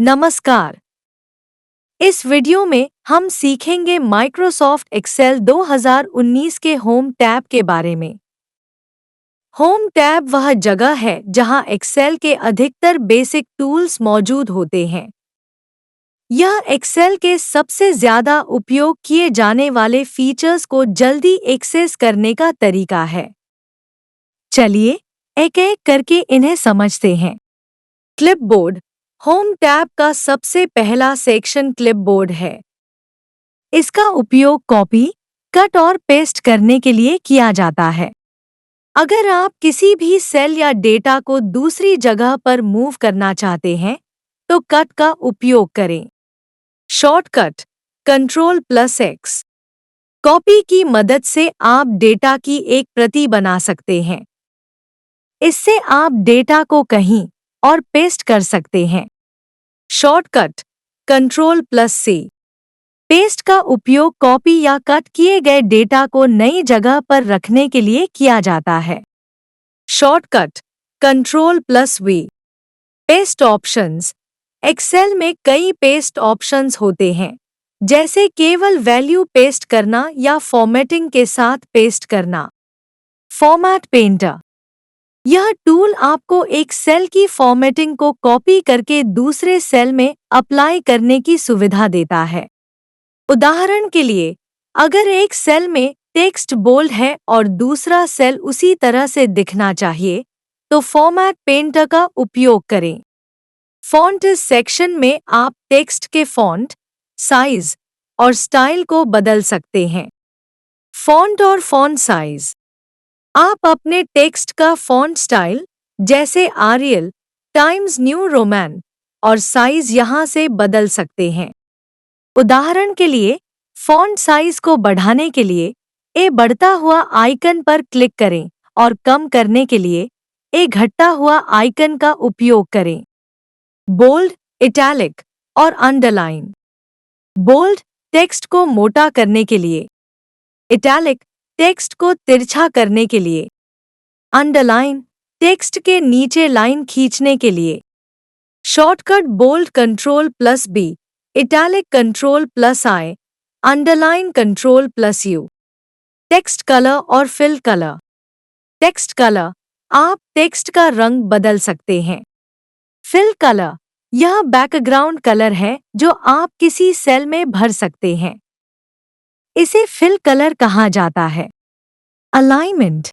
नमस्कार। इस वीडियो में हम सीखेंगे माइक्रोसॉफ्ट एक्सेल 2019 के होम टैब के बारे में। होम टैब वह जगह है जहां एक्सेल के अधिकतर बेसिक टूल्स मौजूद होते हैं। यह एक्सेल के सबसे ज़्यादा उपयोग किए जाने वाले फीचर्स को जल्दी एक्सेस करने का तरीका है। चलिए एक-एक करके इन्हें समझते हैं। क्लिपबोर्ड होम टैब का सबसे पहला सेक्शन क्लिपबोर्ड है। इसका उपयोग कॉपी, कट और पेस्ट करने के लिए किया जाता है। अगर आप किसी भी सेल या डेटा को दूसरी जगह पर मूव करना चाहते हैं, तो कट का उपयोग करें। Shortcut Ctrl+X। कॉपी की मदद से आप डेटा की एक प्रति बना सकते हैं। इससे आप डेटा को कहीं और पेस्ट कर सकते हैं। Shortcut Ctrl+C। पेस्ट का उपयोग कॉपी या कट किए गए डेटा को नई जगह पर रखने के लिए किया जाता है। Shortcut Ctrl+V। Paste options. Excel में कई पेस्ट ऑप्शंस होते हैं, जैसे केवल वैल्यू पेस्ट करना या फॉर्मेटिंग के साथ पेस्ट करना। Format painter. यह टूल आपको एक सेल की फॉर्मेटिंग को कॉपी करके दूसरे सेल में अप्लाई करने की सुविधा देता है। उदाहरण के लिए, अगर एक सेल में टेक्स्ट बोल्ड है और दूसरा सेल उसी तरह से दिखना चाहिए, तो फॉर्मेट पेंटर का उपयोग करें। फॉन्ट सेक्शन में आप टेक्स्ट के फॉन्ट, साइज और स्टाइल को बदल सकते हैं। फॉन्ट और फॉन्ट साइज। आप अपने टेक्स्ट का फॉन्ट स्टाइल, जैसे आरियल, टाइम्स न्यू रोमन और साइज यहां से बदल सकते हैं। उदाहरण के लिए, फॉन्ट साइज को बढ़ाने के लिए ए बढ़ता हुआ आइकन पर क्लिक करें और कम करने के लिए ए घटता हुआ आइकन का उपयोग करें। बोल्ड, इटैलिक और अंडरलाइन। बोल्ड टेक्स्ट को मोटा करने के लिए, इटैलिक टेक्स्ट को तिरछा करने के लिए, अंडरलाइन टेक्स्ट के नीचे लाइन खींचने के लिए। Shortcut bold Ctrl+B, italic Ctrl+I, underline Ctrl+U। Text colour और फिल कलर। टेक्स्ट कलर, आप टेक्स्ट का रंग बदल सकते हैं। फिल कलर, यह बैकग्राउंड कलर है जो आप किसी सेल में भर सकते हैं। इसे फिल कलर कहा जाता है। अलाइनमेंट,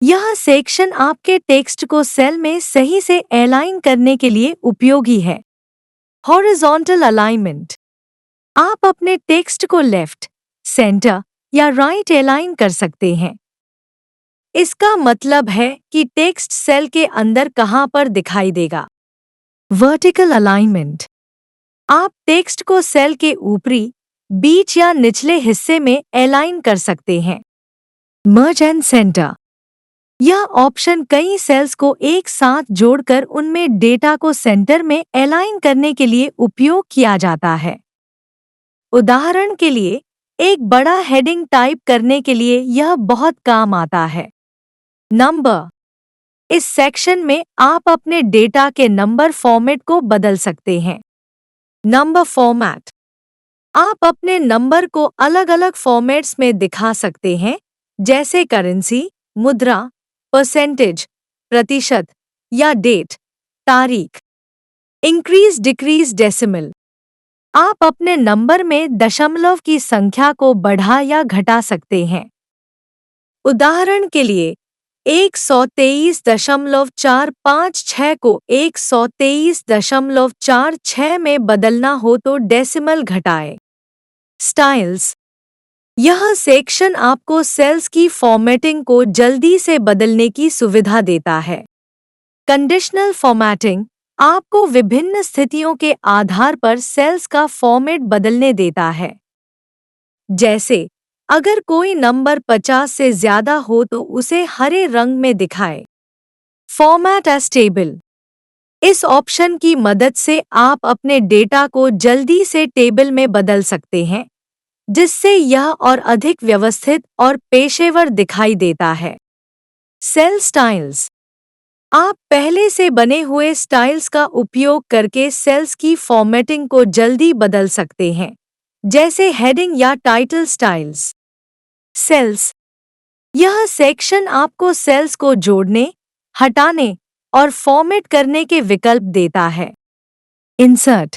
यह सेक्शन आपके टेक्स्ट को सेल में सही से अलाइन करने के लिए उपयोगी है। हॉरिजॉन्टल अलाइनमेंट, आप अपने टेक्स्ट को लेफ्ट, सेंटर या राइट अलाइन कर सकते हैं। इसका मतलब है कि टेक्स्ट सेल के अंदर कहां पर दिखाई देगा। वर्टिकल अलाइनमेंट, आप टेक्स्ट को सेल के ऊपरी, बीच या निचले हिस्से में अलाइन कर सकते हैं। मर्ज एंड सेंटर, यह ऑप्शन कई सेल्स को एक साथ जोड़कर उनमें डेटा को सेंटर में अलाइन करने के लिए उपयोग किया जाता है। उदाहरण के लिए, एक बड़ा हेडिंग टाइप करने के लिए यह बहुत काम आता है। नंबर, इस सेक्शन में आप अपने डेटा के नंबर फॉर्मेट को बदल सकते हैं। नंबर फॉर्मेट, आप अपने नंबर को अलग-अलग फॉर्मेट्स में दिखा सकते हैं, जैसे करेंसी, मुद्रा, परसेंटेज, प्रतिशत या डेट, तारीख। इंक्रीज डिक्रीज डेसिमल, आप अपने नंबर में दशमलव की संख्या को बढ़ा या घटा सकते हैं। उदाहरण के लिए, 123.456 को 123.46 में बदलना हो तो डेसिमल घटाएं। स्टाइल्स, यह सेक्शन आपको सेल्स की फॉर्मेटिंग को जल्दी से बदलने की सुविधा देता है। कंडीशनल फॉर्मेटिंग आपको विभिन्न स्थितियों के आधार पर सेल्स का फॉर्मेट बदलने देता है। जैसे, अगर कोई नंबर 50 से ज्यादा हो तो उसे हरे रंग में दिखाए। फॉर्मेट एज टेबल, इस ऑप्शन की मदद से आप अपने डेटा को जल्दी से टेबल में बदल सकते हैं, जिससे यह और अधिक व्यवस्थित और पेशेवर दिखाई देता है। सेल स्टाइल्स, आप पहले से बने हुए स्टाइल्स का उपयोग करके सेल्स की फॉर्मेटिंग को जल्दी बदल सकते हैं, जैसे हेडिंग या टाइटल स्टाइल्स। सेल्स। यह सेक्शन आपको सेल्स को जोड़ने, हटाने और फॉर्मेट करने के विकल्प देता है। इंसर्ट।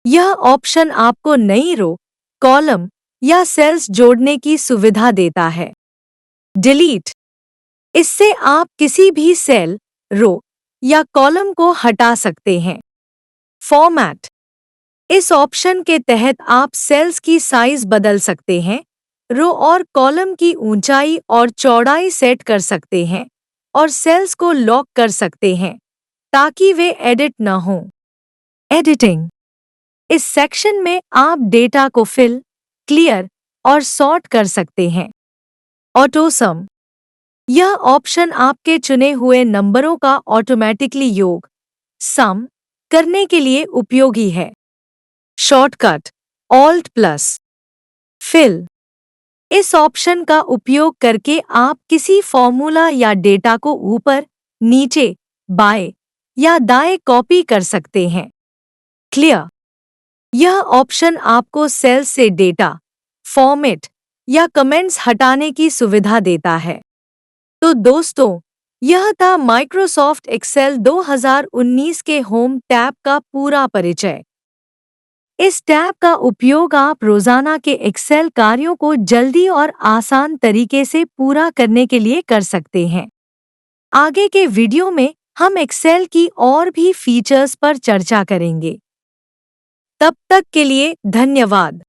यह ऑप्शन आपको नई रो, कॉलम या सेल्स जोड़ने की सुविधा देता है। डिलीट। इससे आप किसी भी सेल, रो या कॉलम को हटा सकते हैं। फॉर्मेट। इस ऑप्शन के तहत आप सेल्स की साइज बदल सकते हैं, रो और कॉलम की ऊंचाई और चौड़ाई सेट कर सकते हैं और सेल्स को लॉक कर सकते हैं ताकि वे एडिट न हों। एडिटिंग। इस सेक्शन में आप डेटा को फिल, क्लियर और सॉर्ट कर सकते हैं। ऑटो सम। यह ऑप्शन आपके चुने हुए नंबरों का ऑटोमैटिकली योग, सम करने के लिए उपयोगी है। शॉर्टकट। Alt plus fill. इस ऑप्शन का उपयोग करके आप किसी फॉर्मूला या डेटा को ऊपर, नीचे, बाएं या दाएं कॉपी कर सकते हैं। क्लियर। यह ऑप्शन आपको सेल से डेटा, फॉर्मेट या कमेंट्स हटाने की सुविधा देता है। तो दोस्तों, यह था माइक्रोसॉफ्ट एक्सेल 2019 के होम टैब का पूरा परिचय। इस टैब का उपयोग आप रोजाना के एक्सेल कार्यों को जल्दी और आसान तरीके से पूरा करने के लिए कर सकते हैं। आगे के वीडियो में हम एक्सेल की और भी फीचर्स पर चर्चा करेंगे। तब तक के लिए धन्यवाद।